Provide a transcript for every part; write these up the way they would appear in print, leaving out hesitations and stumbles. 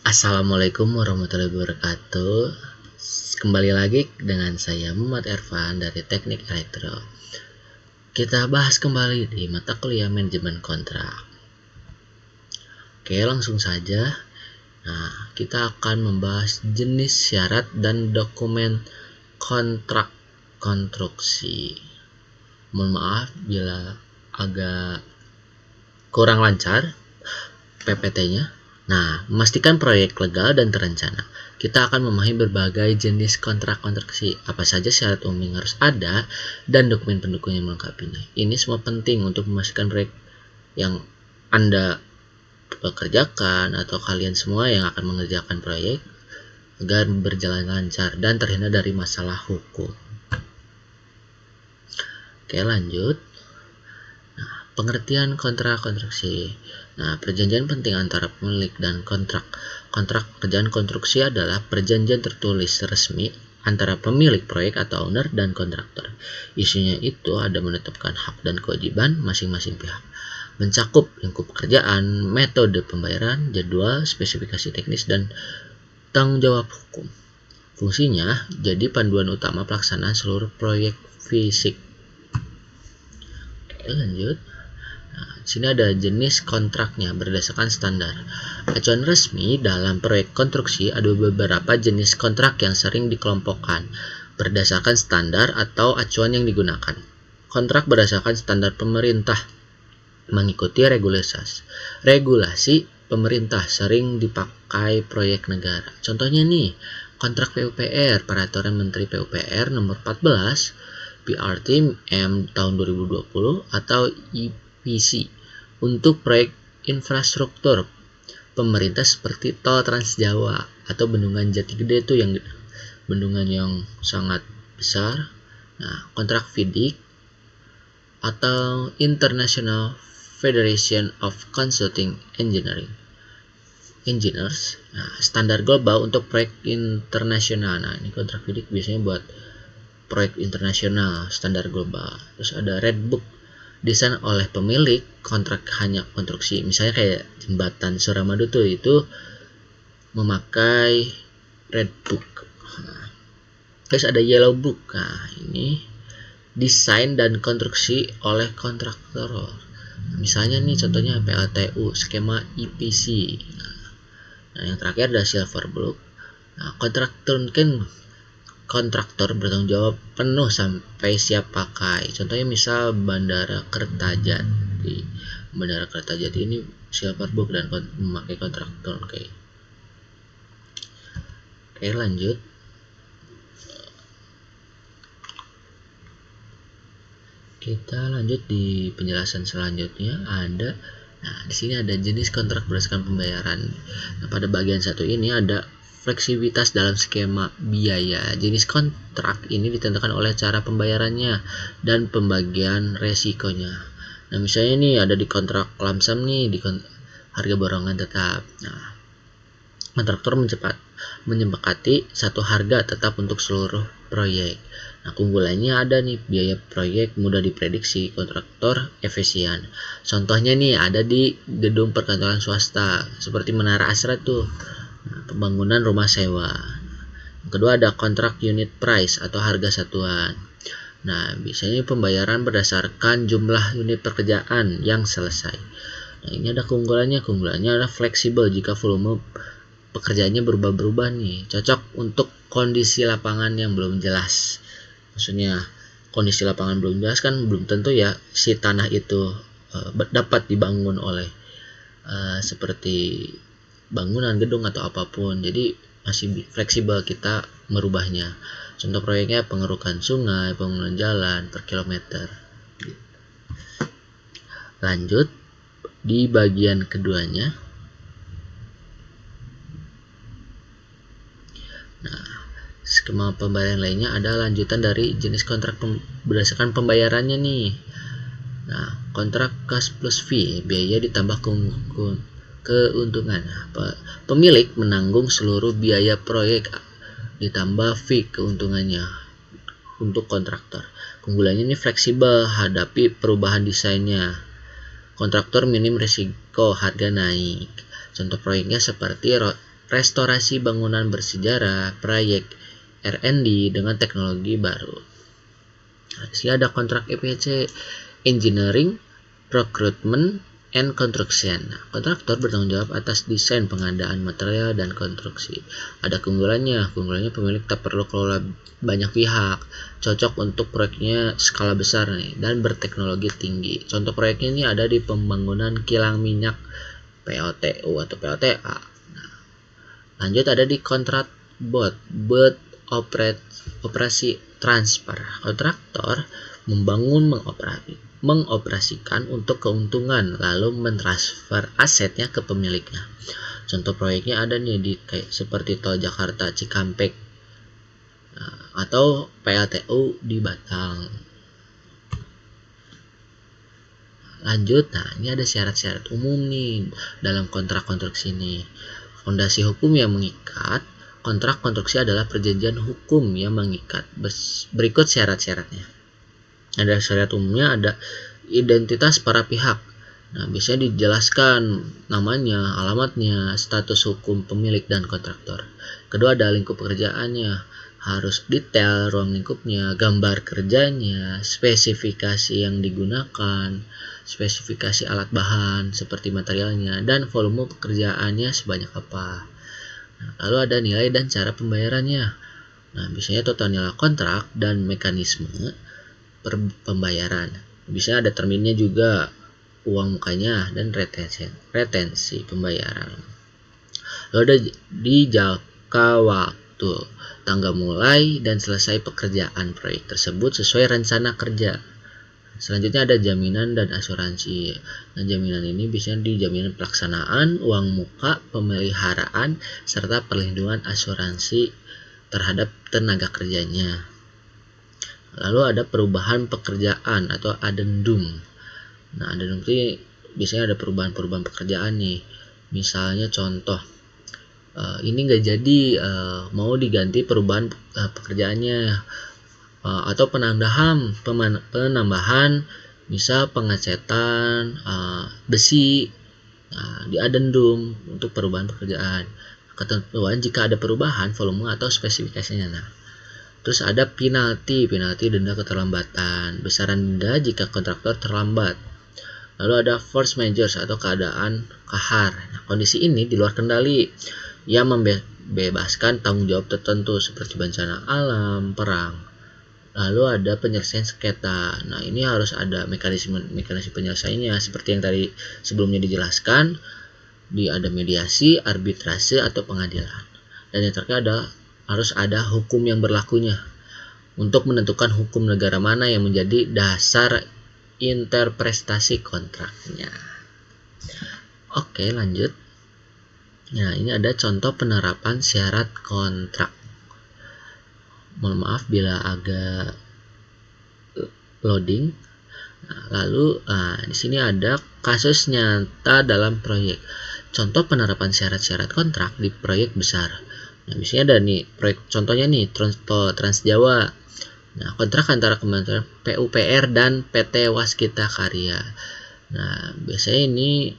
Assalamualaikum warahmatullahi wabarakatuh. Kembali lagi dengan saya Muhammad Ervan dari Teknik Elektro. Kita bahas kembali di mata kuliah manajemen kontrak. Oke, langsung saja. Nah, kita akan membahas jenis syarat dan dokumen kontrak konstruksi. Mohon maaf bila agak kurang lancar PPT-nya. Nah, memastikan proyek legal dan terencana. Kita akan memahami berbagai jenis kontrak konstruksi, apa saja syarat umum yang harus ada, dan dokumen pendukung yang melengkapinya. Ini semua penting untuk memastikan proyek yang Anda kerjakan atau kalian semua yang akan mengerjakan proyek agar berjalan lancar dan terhindar dari masalah hukum. Oke, lanjut. Pengertian kontrak konstruksi. Nah, perjanjian penting antara pemilik dan kontrak. Kontrak pekerjaan konstruksi adalah perjanjian tertulis resmi antara pemilik proyek atau owner dan kontraktor. Isinya itu ada menetapkan hak dan kewajiban masing-masing pihak. Mencakup lingkup pekerjaan, metode pembayaran, jadwal, spesifikasi teknis, dan tanggung jawab hukum. Fungsinya jadi panduan utama pelaksanaan seluruh proyek fisik. Oke, lanjut. Nah, sini ada jenis kontraknya berdasarkan standar. Acuan resmi dalam proyek konstruksi ada beberapa jenis kontrak yang sering dikelompokkan berdasarkan standar atau acuan yang digunakan. Kontrak berdasarkan standar pemerintah mengikuti regulasi pemerintah sering dipakai proyek negara. Contohnya nih, kontrak PUPR, Peraturan Menteri PUPR nomor 14 PRT M tahun 2020 atau IPC untuk proyek infrastruktur pemerintah seperti tol Trans Jawa atau bendungan Jati Gede itu yang bendungan yang sangat besar. Nah, kontrak FIDIC atau International Federation of Consulting Engineers. Nah, standar global untuk proyek internasional. Nah, ini kontrak FIDIC biasanya buat proyek internasional standar global. Terus ada Red Book, desain oleh pemilik kontrak hanya konstruksi. Misalnya kayak jembatan Suramadu tuh itu memakai Red Book. Nah, terus ada Yellow Book. Nah, ini desain dan konstruksi oleh kontraktor. Nah, misalnya nih contohnya PLTU, skema EPC. Nah, yang terakhir ada Silver Book. Nah, kontraktor bertanggung jawab penuh sampai siap pakai. Contohnya misal Bandara Kertajati. Bandara Kertajati ini Silver Book dan memakai kontraktor. Oke, lanjut. Kita lanjut di penjelasan selanjutnya ada. Nah, di sini ada jenis kontrak berdasarkan pembayaran. Nah, pada bagian satu ini ada fleksibilitas dalam skema biaya. Jenis kontrak ini ditentukan oleh cara pembayarannya dan pembagian resikonya. Nah, misalnya nih ada di kontrak lump sum nih, di harga borongan tetap. Nah, kontraktor menyepakati satu harga tetap untuk seluruh proyek. Nah, keunggulannya ada nih, biaya proyek mudah diprediksi, kontraktor efisien. Contohnya nih ada di gedung perkantoran swasta seperti Menara Asra tuh. Pembangunan rumah sewa. Yang kedua ada kontrak unit price atau harga satuan. Nah, biasanya pembayaran berdasarkan jumlah unit pekerjaan yang selesai. Nah, ini ada keunggulannya. Keunggulannya adalah fleksibel jika volume pekerjaannya berubah-berubah nih. Cocok untuk kondisi lapangan yang belum jelas. Maksudnya kondisi lapangan belum jelas kan belum tentu ya si tanah itu dapat dibangun oleh seperti bangunan, gedung atau apapun. Jadi masih fleksibel kita merubahnya. Contoh proyeknya pengerukan sungai, pembangunan jalan per kilometer. Lanjut di bagian keduanya. Nah, skema pembayaran lainnya ada lanjutan dari jenis kontrak berdasarkan pembayarannya nih. Nah, kontrak cost plus fee, biaya ditambah keuntungan. Pemilik menanggung seluruh biaya proyek ditambah fee keuntungannya untuk kontraktor. Keunggulannya ini fleksibel hadapi perubahan desainnya. Kontraktor minim risiko harga naik. Contoh proyeknya seperti restorasi bangunan bersejarah, proyek R&D dengan teknologi baru. Di sini ada kontrak EPC, Engineering, Procurement, and Construction. Kontraktor bertanggung jawab atas desain, pengadaan material, dan konstruksi. Ada keunggulannya pemilik tak perlu kelola banyak pihak, cocok untuk proyeknya skala besar nih, dan berteknologi tinggi. Contoh proyeknya ini ada di pembangunan kilang minyak PLTU atau PLTA. Nah, lanjut ada di kontrak BOT operasi transfer. Kontraktor membangun, mengoperasikan untuk keuntungan, lalu mentransfer asetnya ke pemiliknya. Contoh proyeknya ada nih di kayak seperti tol Jakarta Cikampek atau PLTU di Batang. Lanjut, nah ini ada syarat-syarat umum nih dalam kontrak konstruksi ini. Fondasi hukum yang mengikat. Kontrak konstruksi adalah perjanjian hukum yang mengikat. Berikut syarat-syaratnya. Ada syarat umumnya, ada identitas para pihak. Nah, biasanya dijelaskan namanya, alamatnya, status hukum pemilik dan kontraktor. Kedua, ada lingkup pekerjaannya, harus detail ruang lingkupnya, gambar kerjanya, spesifikasi yang digunakan, spesifikasi alat bahan seperti materialnya, dan volume pekerjaannya sebanyak apa. Nah, lalu ada nilai dan cara pembayarannya. Nah, biasanya total nilai kontrak dan mekanisme pembayaran. Bisa ada terminnya juga, uang mukanya, dan retensi pembayaran. Lalu ada di jangka waktu, tanggal mulai dan selesai pekerjaan proyek tersebut sesuai rencana kerja. Selanjutnya ada jaminan dan asuransi. Nah, jaminan ini biasanya di jaminan pelaksanaan, uang muka, pemeliharaan, serta perlindungan asuransi terhadap tenaga kerjanya. Lalu ada perubahan pekerjaan atau addendum. Nah, addendum itu biasanya ada perubahan pekerjaan nih. Misalnya contoh, ini nggak jadi, mau diganti perubahan pekerjaannya, atau penambahan misal pengecetan besi, di addendum untuk perubahan pekerjaan. Ketentuan jika ada perubahan volume atau spesifikasinya. Nah, terus ada penalti denda keterlambatan, besaran denda jika kontraktor terlambat. Lalu ada force majeure atau keadaan kahar. Nah, kondisi ini di luar kendali yang membebaskan tanggung jawab tertentu seperti bencana alam, perang. Lalu ada penyelesaian sengketa. Nah, ini harus ada mekanisme penyelesaiannya seperti yang tadi sebelumnya dijelaskan. Ada mediasi, arbitrase, atau pengadilan. Dan yang terakhir harus ada hukum yang berlakunya untuk menentukan hukum negara mana yang menjadi dasar interpretasi kontraknya. Oke, lanjut. Nah, ini ada contoh penerapan syarat kontrak. Mohon maaf bila agak loading. Nah, lalu di sini ada kasus nyata dalam proyek. Contoh penerapan syarat-syarat kontrak di proyek besar. Nah, misalnya ada nih proyek, contohnya nih Trans Jawa. Nah, kontrak antara Kementerian PUPR dan PT Waskita Karya. Nah, biasanya ini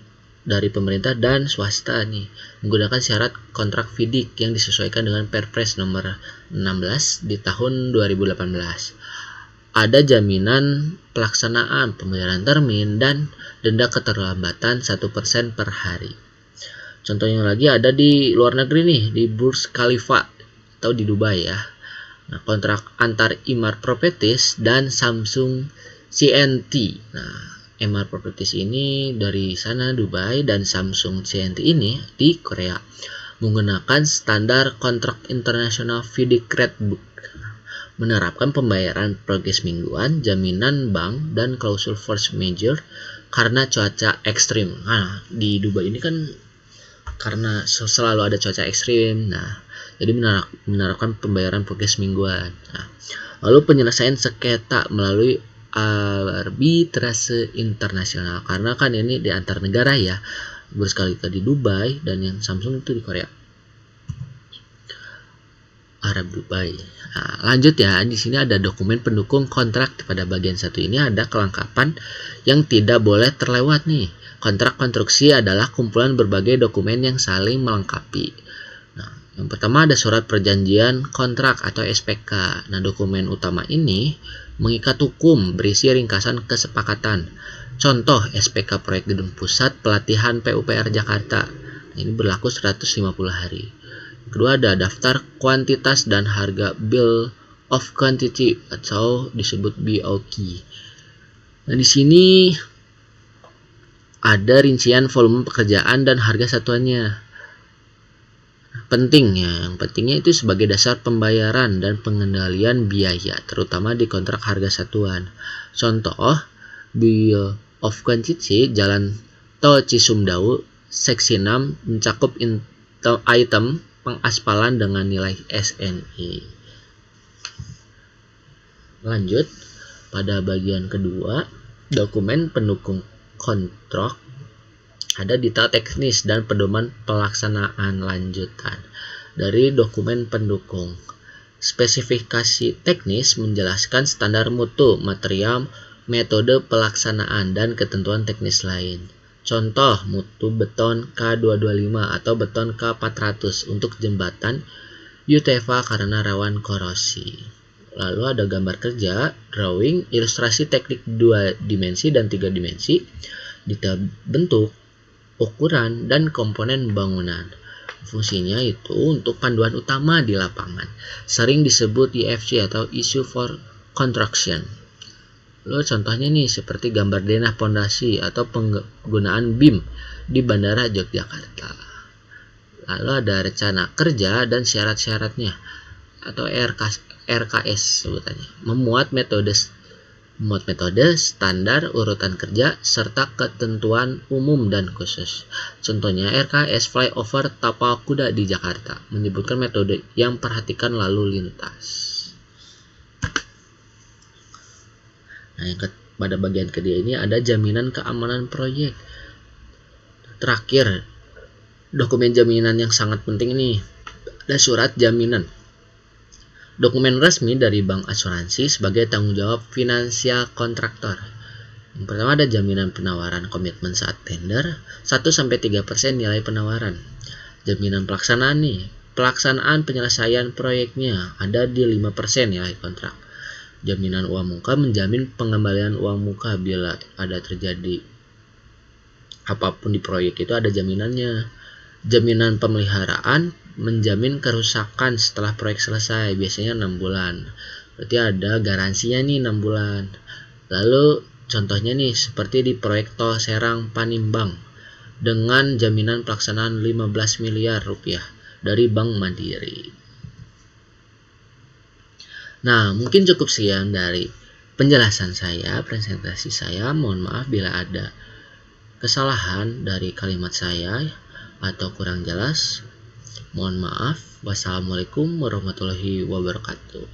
dari pemerintah dan swasta nih, menggunakan syarat kontrak FIDIK yang disesuaikan dengan Perpres nomor 16 di tahun 2018. Ada jaminan pelaksanaan, pembayaran termin, dan denda keterlambatan 1% per hari. Contohnya lagi ada di luar negeri nih, di Burj Khalifa atau di Dubai ya. Nah, kontrak antar Emaar Properties dan Samsung C&T. Nah, Emaar Properties ini dari sana Dubai dan Samsung C&T ini di Korea menggunakan standar kontrak internasional FIDIK Red Book, menerapkan pembayaran progres mingguan, jaminan bank, dan klausul force majeure karena cuaca ekstrim. Nah, di Dubai ini kan karena selalu ada cuaca ekstrim, nah jadi menerapkan pembayaran progres mingguan. Nah, lalu penyelesaian sengketa melalui arbitrase internasional, karena kan ini di antar negara ya, bersekali-kali di Dubai dan yang Samsung itu di Korea, Arab Dubai. Nah, lanjut ya, di sini ada dokumen pendukung kontrak. Pada bagian satu ini ada kelengkapan yang tidak boleh terlewat nih. Kontrak konstruksi adalah kumpulan berbagai dokumen yang saling melengkapi. Yang pertama ada surat perjanjian kontrak atau SPK. Nah, dokumen utama ini mengikat hukum berisi ringkasan kesepakatan. Contoh SPK Proyek Gedung Pusat Pelatihan PUPR Jakarta. Ini berlaku 150 hari. Kedua ada daftar kuantitas dan harga Bill of Quantity atau disebut BOQ. Nah, di sini ada rincian volume pekerjaan dan harga satuannya. Yang pentingnya itu sebagai dasar pembayaran dan pengendalian biaya, terutama di kontrak harga satuan. Contoh, Bill of Quantity Jalan Tol Cisumdawu Seksi 6 mencakup item pengaspalan dengan nilai SNI. Lanjut, pada bagian kedua, dokumen pendukung kontrak ada detail teknis dan pedoman pelaksanaan lanjutan. Dari dokumen pendukung, spesifikasi teknis menjelaskan standar mutu, material, metode pelaksanaan, dan ketentuan teknis lain. Contoh, mutu beton K225 atau beton K400 untuk jembatan UTV karena rawan korosi. Lalu ada gambar kerja, drawing, ilustrasi teknik 2 dimensi dan 3 dimensi, detail bentuk, ukuran, dan komponen bangunan. Fungsinya itu untuk panduan utama di lapangan. Sering disebut IFC atau Issue for Construction. Lalu contohnya nih seperti gambar denah pondasi atau penggunaan BIM di Bandara Yogyakarta. Lalu ada rencana kerja dan syarat-syaratnya atau RKS sebutannya. Memuat metode, standar, urutan kerja, serta ketentuan umum dan khusus. Contohnya RKS Flyover Tapal Kuda di Jakarta, menyebutkan metode yang perhatikan lalu lintas. Nah, pada bagian kedua ini ada jaminan keamanan proyek. Terakhir, dokumen jaminan yang sangat penting ini, ada surat jaminan. Dokumen resmi dari bank asuransi sebagai tanggung jawab finansial kontraktor. Yang pertama ada jaminan penawaran komitmen saat tender 1-3% nilai penawaran. Jaminan pelaksanaan nih, pelaksanaan penyelesaian proyeknya ada di 5% nilai kontrak. Jaminan uang muka menjamin pengembalian uang muka bila ada terjadi apapun di proyek itu ada jaminannya. Jaminan pemeliharaan menjamin kerusakan setelah proyek selesai, biasanya 6 bulan. Berarti ada garansinya nih 6 bulan. Lalu contohnya nih seperti di proyek tol Serang Panimbang dengan jaminan pelaksanaan 15 miliar rupiah dari Bank Mandiri. Nah, mungkin cukup sekian dari penjelasan saya, presentasi saya. Mohon maaf bila ada kesalahan dari kalimat saya atau kurang jelas. Mohon maaf. Wassalamualaikum warahmatullahi wabarakatuh.